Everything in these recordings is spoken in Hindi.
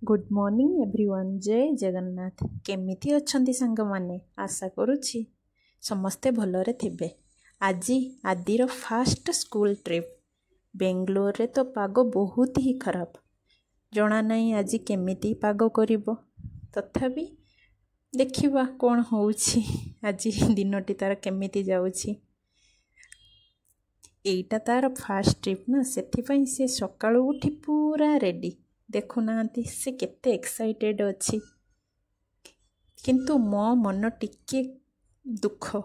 Good morning everyone. जय जगन्नाथ। केमिति अछंती सांग माने? आशा करुछि समस्ते भलरे थिबे। आज आदिर फास्ट स्कूल ट्रिप। बेंगलोर रे तो पाग बहुत ही खराब। जना नहीं आज केमिति पाग करिवो, तथापि देखिबा कोन होउछि। आज दिनटी तार केमिति जाउछि। एइटा तार फास्ट ट्रिप ना, सेथिपई से सकाळु उठी पूरा रेडी। देखुना से केते एक्साइटेड अच्छी, किंतु मो मन टिके दुख,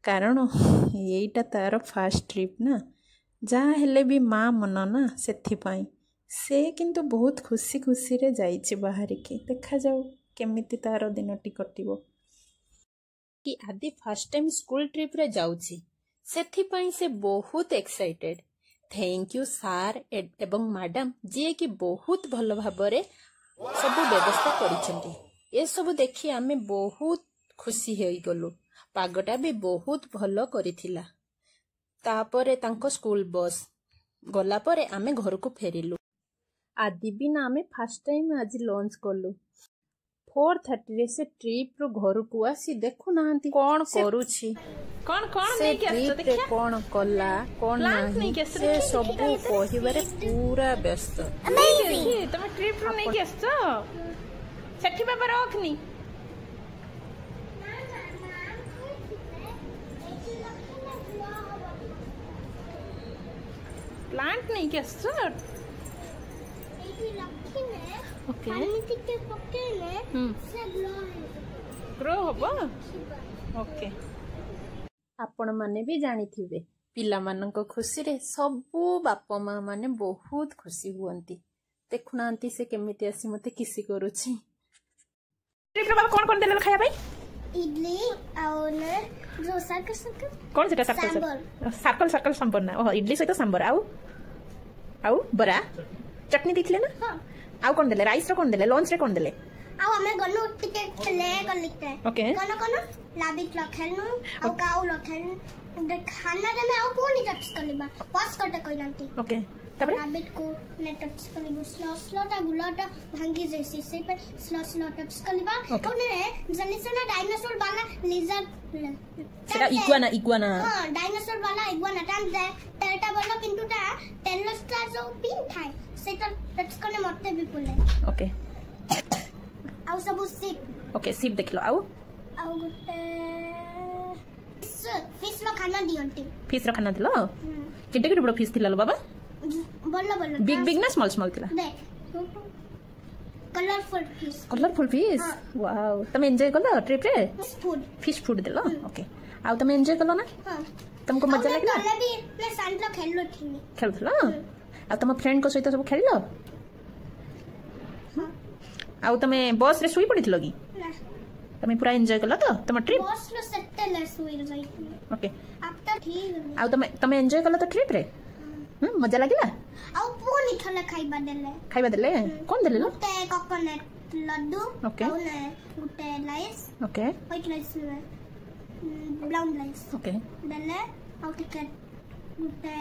कारण यहीटा तार फास्ट ट्रिप ना। जहाँ हेले भी माँ मन ना, सेथिपाई से किंतु बहुत खुशी खुशी रे जाइछि बाहर के। देखा जाऊ केमिति तार दिनटी कटिवो। कि आदि फर्स्ट टाइम स्कूल ट्रिप रे जाउछि, सेथिपाई से बहुत एक्साइटेड। थैंक यू सार एवं मैडम जी कि बहुत भल भाबरे सब व्यवस्था करिसेंती। ये सब देखि आमे बहुत खुशी होई गलु। पागटा भी बहुत भल करिथिला। तापरे तांको स्कूल बस गला परे आमे घर को फेरिलु। आदि भी ना आमे फर्स्ट टाइम आज लंच कलु। 4:30 रे से ट्रिप रो घर को आसी देखु नांती कोन करूछि। कौन नहीं ट्रिप रे कोन कला कोन नहीं से सब कहिबारे पूरा व्यस्त। अमेजिंग। तुम ट्रिप रो नहीं केसतो सेठी बाबा रखनी प्लांट नहीं केसतो। ओके ग्रो होबो। ओके आपण माने भी जानी थिबे, पिला मानक खुशी रे सबु बापा माँ माने बहुत खुशी हुअंती। देखुनांती से केमिति आसी मते किसी करूछि। ट्रिप रे बाबा कौन देले खाया भाई? इडली और जो सर्कल कौन सेटा सर्कल सांबर ना। ओह इडली सहित सांबर आउ बरा चटनी दिखले ना। हां आउ कौन देले? राइस रे कौन देले? लंच रे कौन देले? आउ हमें गनु टिकट खेले कर लिखते हैं। ओके कोन लाबिक लखेनु आउ काउ लखेनु दे खाना रे में आउ कोनी टच करलिबा पास करते कोई नंती। ओके तबरे लाबिक को ने टच करलिबा स्लो ता गुलाटा भांगी जैसी से पर स्लो टच करलिबा। ओने जनिसना डायनासोर वाला लिजर्ड सेटा इग्वाना हां डायनासोर वाला इग्वाना टाइम दे तेटा बोलो किंतु ता टेलोस्टा जो पिन थाई सेटा टच करने मते भी बोले। ओके आउ सब सिप। ओके सिप देखलो आउ गुटे फिश रो खाना दियंती। फिश रो खाना दिलो। केते केते बड़ फिश थिला लो बाबा? बोलो बिग ना स्मॉल थिला? देख कलरफुल फिश। वाओ तुम एंजॉय करलो ट्रिप रे? फिश फूड दिलो। ओके आउ तुम एंजॉय करलो ना? हां तुमको मजा लागला? तले भी मैं सांतलो खेललो आ तुम फ्रेंड को सहित सब खेलिलो? आउ तमे बस रे सुई पड़िथिलो की? ना तमे पूरा एंजॉय करलो तो तुम ट्रिप? बस रो सेटे ले सुई जाई। ओके आपता ठीक आउ तमे एंजॉय करलो तो ट्रिप रे? मजा लागला? आउ पूनी थले खाइबा देले कोन देले लो? गुटे कोकोनट लड्डू। ओके गुटे लाइस। ओके व्हाइट लाइस ब्राउन लाइस। ओके देले आउ टिकट गुटे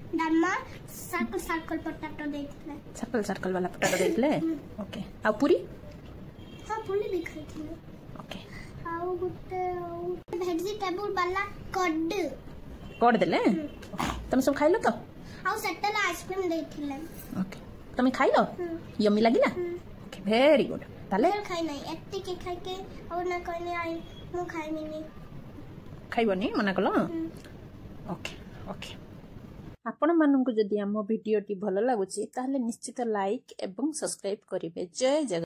डालमा सर्कल पोटैटो देइतले। सर्कल वाला पोटैटो देइतले। ओके आ पूरी? हां पूरी भी खाइथिले। ओके आउ गुटे वेजिटेबल वाला कड देले। तुम सब खाइलो तो? आउ सेटल आइसक्रीम देइथिले। ओके तुम खाइलो? यम्मी लागिला? Okay very good. ताले खाइ नहीं एत्ती के खाइ के और ना कोनी आई मु खाइनी नहीं। खाइबनी मना कलो? ओके ओके आपण माननकु जदि आम भिडियोटी भल लागुछि ताहले निश्चित लाइक एवं सब्सक्राइब करिवे। जय जगन्नाथ।